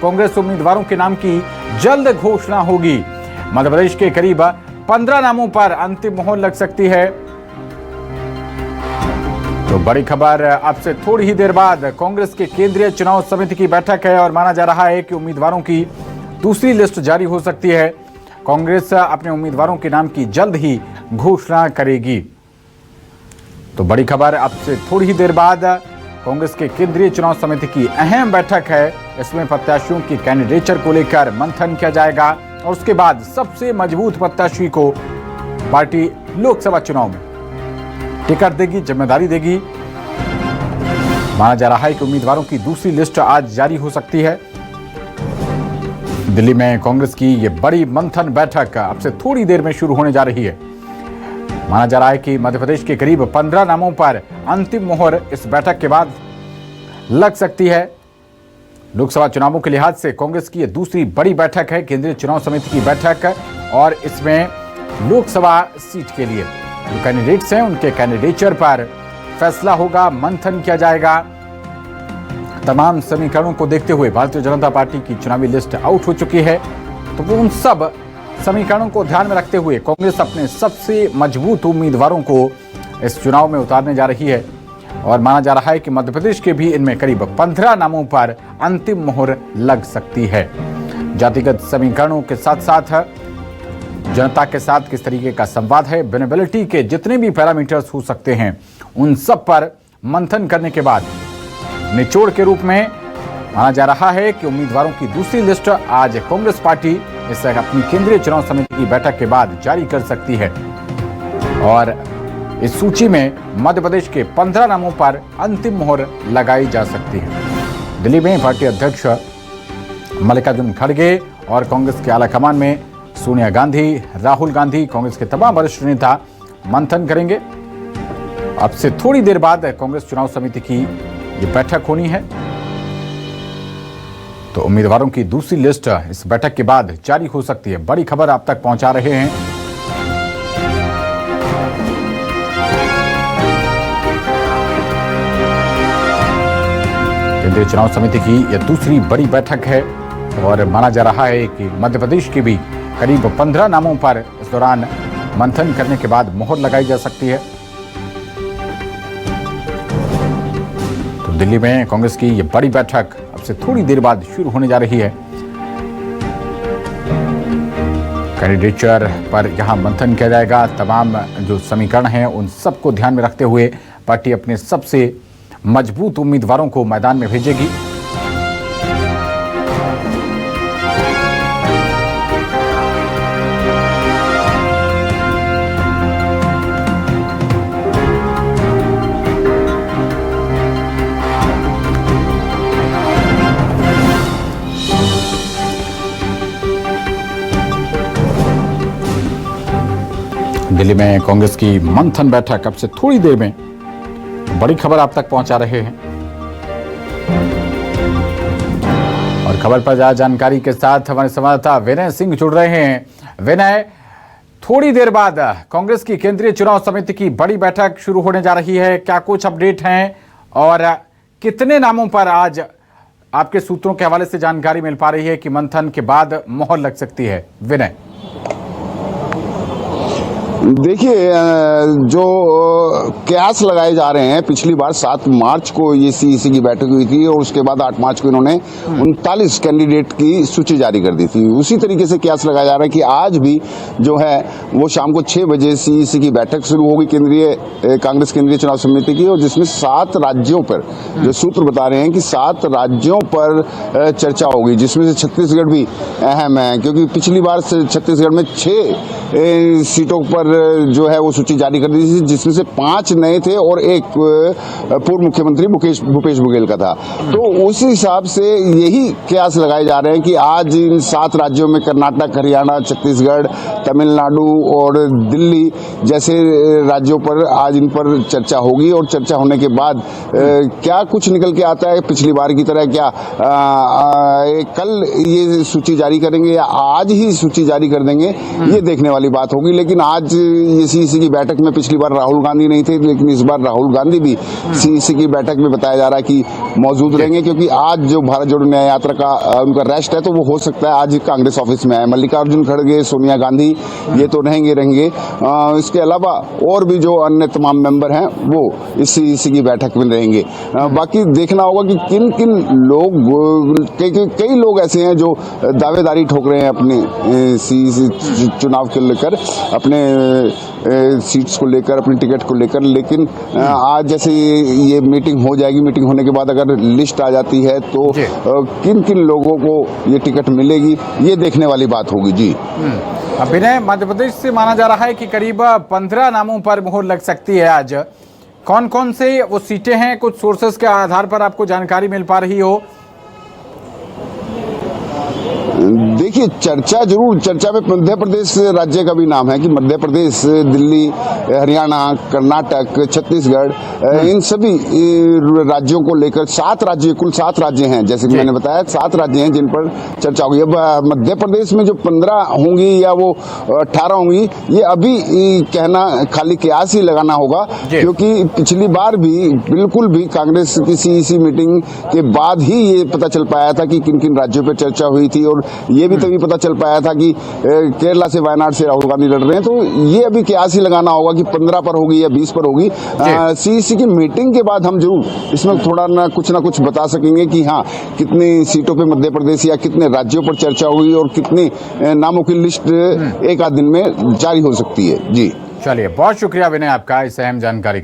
कांग्रेस उम्मीदवारों के नाम की जल्द घोषणा होगी। मध्य प्रदेश के करीब 15 नामों पर अंतिम मोहर लग सकती है। तो बड़ी खबर, अब से थोड़ी ही देर बाद कांग्रेस के केंद्रीय चुनाव समिति की बैठक है और माना जा रहा है कि उम्मीदवारों की दूसरी लिस्ट जारी हो सकती है। कांग्रेस अपने उम्मीदवारों के नाम की जल्द ही घोषणा करेगी। तो बड़ी खबर, अब से थोड़ी ही देर बाद कांग्रेस के केंद्रीय चुनाव समिति की अहम बैठक है। इसमें प्रत्याशियों की कैंडिडेचर को लेकर मंथन किया जाएगा और उसके बाद सबसे मजबूत प्रत्याशी को पार्टी लोकसभा चुनाव में टिकट देगी, जिम्मेदारी देगी। माना जा रहा है कि उम्मीदवारों की दूसरी लिस्ट आज जारी हो सकती है। दिल्ली में कांग्रेस की यह बड़ी मंथन बैठक अब से थोड़ी देर में शुरू होने जा रही है। माना जा रहा है कि मध्य प्रदेश के करीब 15 नामों पर अंतिम मोहर इस बैठक के बाद लग सकती है। लोकसभा चुनावों के लिहाज से कांग्रेस की यह दूसरी बड़ी बैठक है, केंद्रीय चुनाव समिति की बैठक, और इसमें लोकसभा सीट के लिए जो कैंडिडेट्स हैं उनके कैंडिडेचर पर फैसला होगा, मंथन किया जाएगा। तमाम समीकरणों को देखते हुए भारतीय जनता पार्टी की चुनावी लिस्ट आउट हो चुकी है, तो वो उन सब समीकरणों को ध्यान में रखते हुए कांग्रेस अपने सबसे मजबूत उम्मीदवारों को इस चुनाव में उतारने जा रही है। और माना जा रहा है कि मध्य प्रदेश के भी इनमें करीब 15 नामों पर अंतिम मोहर लग सकती है। जातिगत समीकरणों के साथ साथ जनता के साथ किस तरीके का संवाद है, विनेबिलिटी के जितने भी पैरामीटर्स हो सकते हैं, उन सब पर मंथन करने के बाद निचोड़ के रूप में माना जा रहा है कि उम्मीदवारों की दूसरी लिस्ट आज कांग्रेस पार्टी इस अपनी केंद्रीय चुनाव समिति की बैठक के बाद जारी कर सकती है और इस सूची में मध्य प्रदेश के 15 नामों पर अंतिम मोहर लगाई जा सकती है। दिल्ली में पार्टी अध्यक्ष मल्लिकार्जुन खड़गे और कांग्रेस के आलाकमान में सोनिया गांधी, राहुल गांधी, कांग्रेस के तमाम वरिष्ठ नेता मंथन करेंगे। अब से थोड़ी देर बाद कांग्रेस चुनाव समिति की ये बैठक होनी है, तो उम्मीदवारों की दूसरी लिस्ट इस बैठक के बाद जारी हो सकती है। बड़ी खबर आप तक पहुंचा रहे हैं। केंद्रीय चुनाव समिति की यह दूसरी बड़ी बैठक है और माना जा रहा है कि मध्य प्रदेश के भी करीब 15 नामों पर इस दौरान मंथन करने के बाद मोहर लगाई जा सकती है। तो दिल्ली में कांग्रेस की यह बड़ी बैठक अब से थोड़ी देर बाद शुरू होने जा रही है। कैंडिडेचर पर यहां मंथन किया जाएगा। तमाम जो समीकरण हैं उन सबको ध्यान में रखते हुए पार्टी अपने सबसे मजबूत उम्मीदवारों को मैदान में भेजेगी। दिल्ली में कांग्रेस की मंथन बैठक अब से थोड़ी देर में बड़ी खबर आप तक पहुंचा रहे हैं और खबर पर ज्यादा जानकारी के साथ हमारे संवाददाता विनय सिंह जुड़ रहे हैं। विनय, थोड़ी देर बाद कांग्रेस की केंद्रीय चुनाव समिति की बड़ी बैठक शुरू होने जा रही है, क्या कुछ अपडेट हैं और कितने नामों पर आज आपके सूत्रों के हवाले से जानकारी मिल पा रही है कि मंथन के बाद मोहर लग सकती है? विनय, देखिए, जो कयास लगाए जा रहे हैं, पिछली बार 7 मार्च को ये सीईसी की बैठक हुई थी और उसके बाद 8 मार्च को इन्होंने 39 कैंडिडेट की सूची जारी कर दी थी। उसी तरीके से कयास लगाया जा रहा है कि आज भी जो है वो शाम को 6 बजे सीईसी की बैठक शुरू होगी कांग्रेस केंद्रीय चुनाव समिति की, और जिसमें 7 राज्यों पर जो सूत्र बता रहे हैं कि 7 राज्यों पर चर्चा होगी, जिसमें से छत्तीसगढ़ भी अहम है, क्योंकि पिछली बार छत्तीसगढ़ में 6 सीटों पर जो है वो सूची जारी कर दी थी, जिसमें से 5 नए थे और एक पूर्व मुख्यमंत्री भूपेश बघेल का था। तो उस हिसाब से यही कयास लगाए जा रहे हैं कि आज इन 7 राज्यों में कर्नाटक, हरियाणा, छत्तीसगढ़, तमिलनाडु और दिल्ली जैसे राज्यों पर आज इन पर चर्चा होगी और चर्चा होने के बाद क्या कुछ निकल के आता है पिछली बार की तरह, क्या कल ये सूची जारी करेंगे या आज ही सूची जारी कर देंगे, ये देखने वाली बात होगी। लेकिन आज ये सीईसी की बैठक में पिछली बार राहुल गांधी नहीं थे, लेकिन इस बार राहुल गांधी भी सीईसी की बैठक में बताया जा रहा है कि मौजूद रहेंगे, क्योंकि आज जो भारत जोड़ो न्याय यात्रा का उनका रेस्ट है, तो वो हो सकता है आज ही कांग्रेस ऑफिस में है। मल्लिकार्जुन खड़गे, सोनिया गांधी ये तो रहेंगे। इसके अलावा और भी जो अन्य तमाम मेंबर हैं वो इस सीईसी की बैठक में रहेंगे। बाकी देखना होगा कि किन किन लोग, कई लोग ऐसे हैं जो दावेदारी ठोक रहे हैं अपने सीईसी चुनाव को लेकर, अपने सीट्स को लेकर, अपनी टिकट को लेकर। लेकिन आज जैसे ये मीटिंग हो जाएगी, मीटिंग होने के बाद अगर लिस्ट आ जाती है तो किन किन लोगों को ये टिकट मिलेगी, ये देखने वाली बात होगी। जी अभिनय, मध्य प्रदेश से माना जा रहा है कि करीब 15 नामों पर मुहर लग सकती है आज। कौन कौन से वो सीटें हैं, कुछ सोर्सेस के आधार पर आपको जानकारी मिल पा रही हो? देखिए, चर्चा में मध्य प्रदेश राज्य का भी नाम है कि मध्य प्रदेश, दिल्ली, हरियाणा, कर्नाटक, छत्तीसगढ़, इन सभी राज्यों को लेकर कुल 7 राज्य हैं। जैसे कि मैंने बताया 7 राज्य हैं जिन पर चर्चा होगी। अब मध्य प्रदेश में जो 15 होंगी या वो 18 होंगी, ये अभी कहना खाली कयास ही लगाना होगा, क्योंकि पिछली बार भी बिल्कुल भी कांग्रेस की सीईसी मीटिंग के बाद ही ये पता चल पाया था कि किन किन राज्यों पर चर्चा हुई थी, और ये भी तभी पता चल पाया था कि केरला से, वायनाड से राहुल गांधी लड़ रहे हैं। तो ये अभी कयास ही लगाना होगा कि 15 पर होगी या 20 पर होगी। सीईसी की मीटिंग के बाद हम जरूर इसमें थोड़ा ना कुछ बता सकेंगे कि हाँ, कितनी सीटों पे मध्य प्रदेश या कितने राज्यों पर चर्चा हुई और कितने नामों की लिस्ट एक आध दिन में जारी हो सकती है। जी चलिए, बहुत शुक्रिया विनय आपका इस अहम जानकारी।